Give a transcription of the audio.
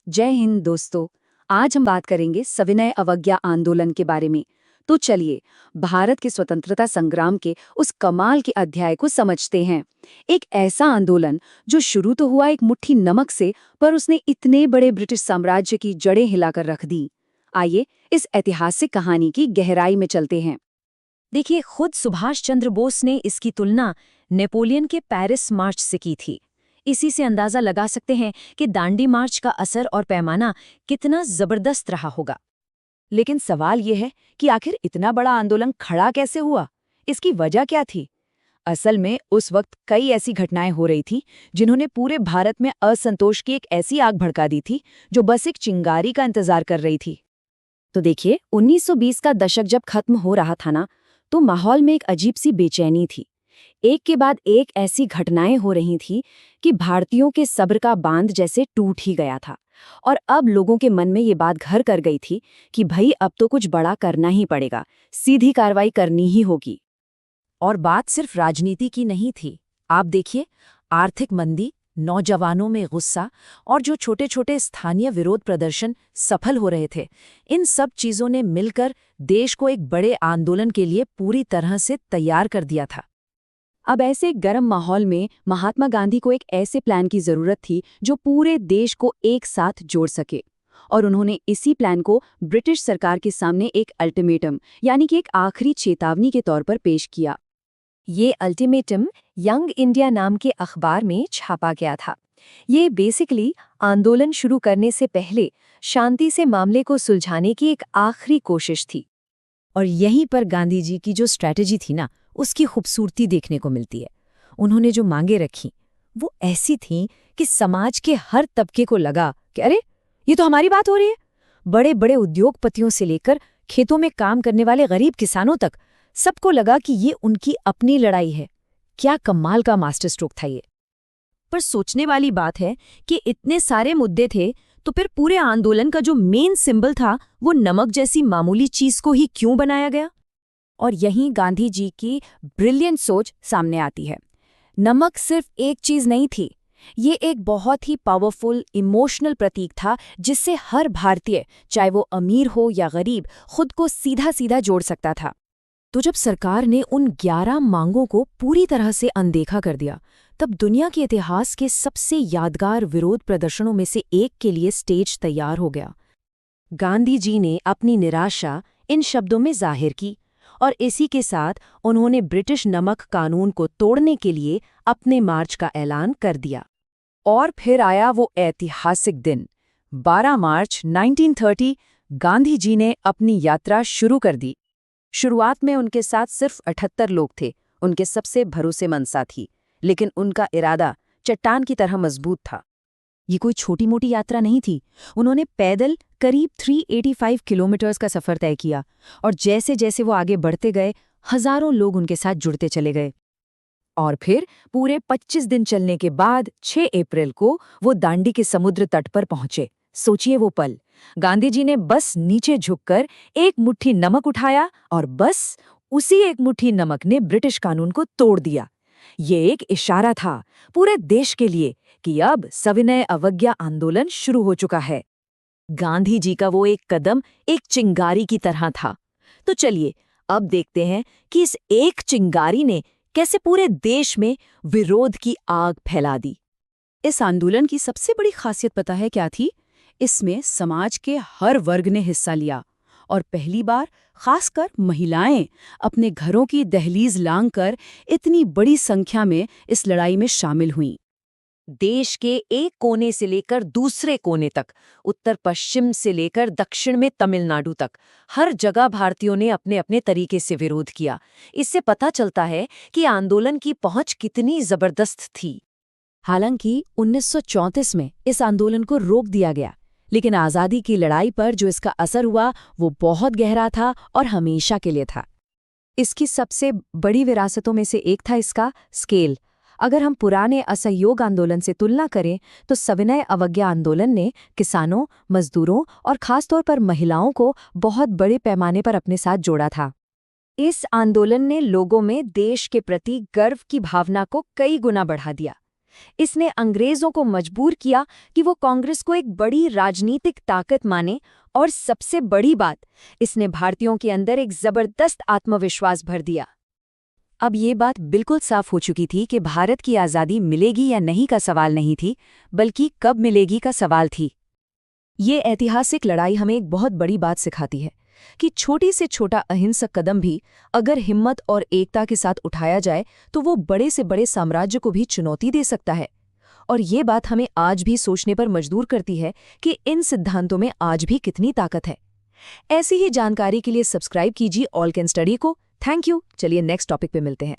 जय हिंद दोस्तों। आज हम बात करेंगे सविनय अवज्ञा आंदोलन के बारे में। तो चलिए भारत के स्वतंत्रता संग्राम के उस कमाल के अध्याय को समझते हैं। एक ऐसा आंदोलन जो शुरू तो हुआ एक मुट्ठी नमक से, पर उसने इतने बड़े ब्रिटिश साम्राज्य की जड़ें हिलाकर रख दी। आइए इस ऐतिहासिक कहानी की गहराई में चलते हैं। देखिए, खुद सुभाष चंद्र बोस ने इसकी तुलना नेपोलियन के पेरिस मार्च से की थी। इसी से अंदाजा लगा सकते हैं कि दांडी मार्च का असर और पैमाना कितना जबरदस्त रहा होगा। लेकिन सवाल ये है कि आखिर इतना बड़ा आंदोलन खड़ा कैसे हुआ? इसकी वजह क्या थी? असल में उस वक्त कई ऐसी घटनाएं हो रही थी जिन्होंने पूरे भारत में असंतोष की एक ऐसी आग भड़का दी थी जो बस एक चिंगारी का इंतजार कर रही थी। तो देखिए, 1920 का दशक जब खत्म हो रहा था ना, तो माहौल में एक अजीब सी बेचैनी थी। एक के बाद एक ऐसी घटनाएं हो रही थी कि भारतीयों के सब्र का बांध जैसे टूट ही गया था। और अब लोगों के मन में ये बात घर कर गई थी कि भाई अब तो कुछ बड़ा करना ही पड़ेगा, सीधी कार्रवाई करनी ही होगी। और बात सिर्फ राजनीति की नहीं थी। आप देखिए, आर्थिक मंदी, नौजवानों में गुस्सा और जो छोटे छोटे स्थानीय विरोध प्रदर्शन सफल हो रहे थे, इन सब चीजों ने मिलकर देश को एक बड़े आंदोलन के लिए पूरी तरह से तैयार कर दिया था। अब ऐसे गर्म माहौल में महात्मा गांधी को एक ऐसे प्लान की जरूरत थी जो पूरे देश को एक साथ जोड़ सके। और उन्होंने इसी प्लान को ब्रिटिश सरकार के सामने एक अल्टीमेटम यानी कि एक आखिरी चेतावनी के तौर पर पेश किया। ये अल्टीमेटम यंग इंडिया नाम के अखबार में छापा गया था। ये बेसिकली आंदोलन शुरू करने से पहले शांति से मामले को सुलझाने की एक आखिरी कोशिश थी। और यहीं पर गांधी जी की जो स्ट्रैटेजी थी ना, उसकी खूबसूरती देखने को मिलती है। उन्होंने जो मांगे रखी वो ऐसी थीं कि समाज के हर तबके को लगा कि अरे, ये तो हमारी बात हो रही है। बड़े बड़े उद्योगपतियों से लेकर खेतों में काम करने वाले गरीब किसानों तक सबको लगा कि ये उनकी अपनी लड़ाई है। क्या कमाल का मास्टर स्ट्रोक था ये। पर सोचने वाली बात है कि इतने सारे मुद्दे थे, तो फिर पूरे आंदोलन का जो मेन सिंबल था वो नमक जैसी मामूली चीज को ही क्यों बनाया गया? और यहीं गांधी जी की ब्रिलियंट सोच सामने आती है। नमक सिर्फ एक चीज नहीं थी, ये एक बहुत ही पावरफुल इमोशनल प्रतीक था जिससे हर भारतीय, चाहे वो अमीर हो या गरीब, खुद को सीधा सीधा जोड़ सकता था। तो जब सरकार ने उन 11 मांगों को पूरी तरह से अनदेखा कर दिया, तब दुनिया के इतिहास के सबसे यादगार विरोध प्रदर्शनों में से एक के लिए स्टेज तैयार हो गया। गांधी जी ने अपनी निराशा इन शब्दों में जाहिर की और इसी के साथ उन्होंने ब्रिटिश नमक कानून को तोड़ने के लिए अपने मार्च का ऐलान कर दिया। और फिर आया वो ऐतिहासिक दिन, 12 मार्च 1930। गांधी जी ने अपनी यात्रा शुरू कर दी। शुरुआत में उनके साथ सिर्फ 78 लोग थे, उनके सबसे भरोसेमंद साथी, लेकिन उनका इरादा चट्टान की तरह मजबूत था। ये कोई छोटी मोटी यात्रा नहीं थी। उन्होंने पैदल करीब 385 किलोमीटर्स का सफर तय किया और जैसे जैसे वो आगे बढ़ते गए, हजारों लोग उनके साथ जुड़ते चले गए। और फिर पूरे 25 दिन चलने के बाद 6 अप्रैल को वो दांडी के समुद्र तट पर पहुंचे। सोचिए वो पल। गांधी जी ने बस नीचे झुककर एक मुट्ठी नमक उठाया और बस उसी एक मुट्ठी नमक ने ब्रिटिश कानून को तोड़ दिया। ये एक इशारा था पूरे देश के लिए कि अब सविनय अवज्ञा आंदोलन शुरू हो चुका है। गांधी जी का वो एक कदम एक चिंगारी की तरह था। तो चलिए अब देखते हैं कि इस एक चिंगारी ने कैसे पूरे देश में विरोध की आग फैला दी। इस आंदोलन की सबसे बड़ी खासियत पता है क्या थी? इसमें समाज के हर वर्ग ने हिस्सा लिया और पहली बार खासकर महिलाएं अपने घरों की दहलीज लांघकर इतनी बड़ी संख्या में इस लड़ाई में शामिल हुईं। देश के एक कोने से लेकर दूसरे कोने तक, उत्तर पश्चिम से लेकर दक्षिण में तमिलनाडु तक, हर जगह भारतीयों ने अपने अपने तरीके से विरोध किया। इससे पता चलता है कि आंदोलन की पहुंच कितनी जबरदस्त थी। हालांकि 1934 में इस आंदोलन को रोक दिया गया, लेकिन आज़ादी की लड़ाई पर जो इसका असर हुआ वो बहुत गहरा था और हमेशा के लिए था। इसकी सबसे बड़ी विरासतों में से एक था इसका स्केल। अगर हम पुराने असहयोग आंदोलन से तुलना करें तो सविनय अवज्ञा आंदोलन ने किसानों, मजदूरों और खासतौर पर महिलाओं को बहुत बड़े पैमाने पर अपने साथ जोड़ा था। इस आंदोलन ने लोगों में देश के प्रति गर्व की भावना को कई गुना बढ़ा दिया। इसने अंग्रेजों को मजबूर किया कि वो कांग्रेस को एक बड़ी राजनीतिक ताकत माने और सबसे बड़ी बात, इसने भारतीयों के अंदर एक जबरदस्त आत्मविश्वास भर दिया। अब ये बात बिल्कुल साफ हो चुकी थी कि भारत की आज़ादी मिलेगी या नहीं का सवाल नहीं थी, बल्कि कब मिलेगी का सवाल थी। ये ऐतिहासिक लड़ाई हमें एक बहुत बड़ी बात सिखाती है कि छोटी से छोटा अहिंसक कदम भी अगर हिम्मत और एकता के साथ उठाया जाए तो वो बड़े से बड़े साम्राज्य को भी चुनौती दे सकता है। और ये बात हमें आज भी सोचने पर मजबूर करती है कि इन सिद्धांतों में आज भी कितनी ताकत है। ऐसी ही जानकारी के लिए सब्सक्राइब कीजिए ऑल कैन स्टडी को। Thank you. चलिए नेक्स्ट टॉपिक पे मिलते हैं।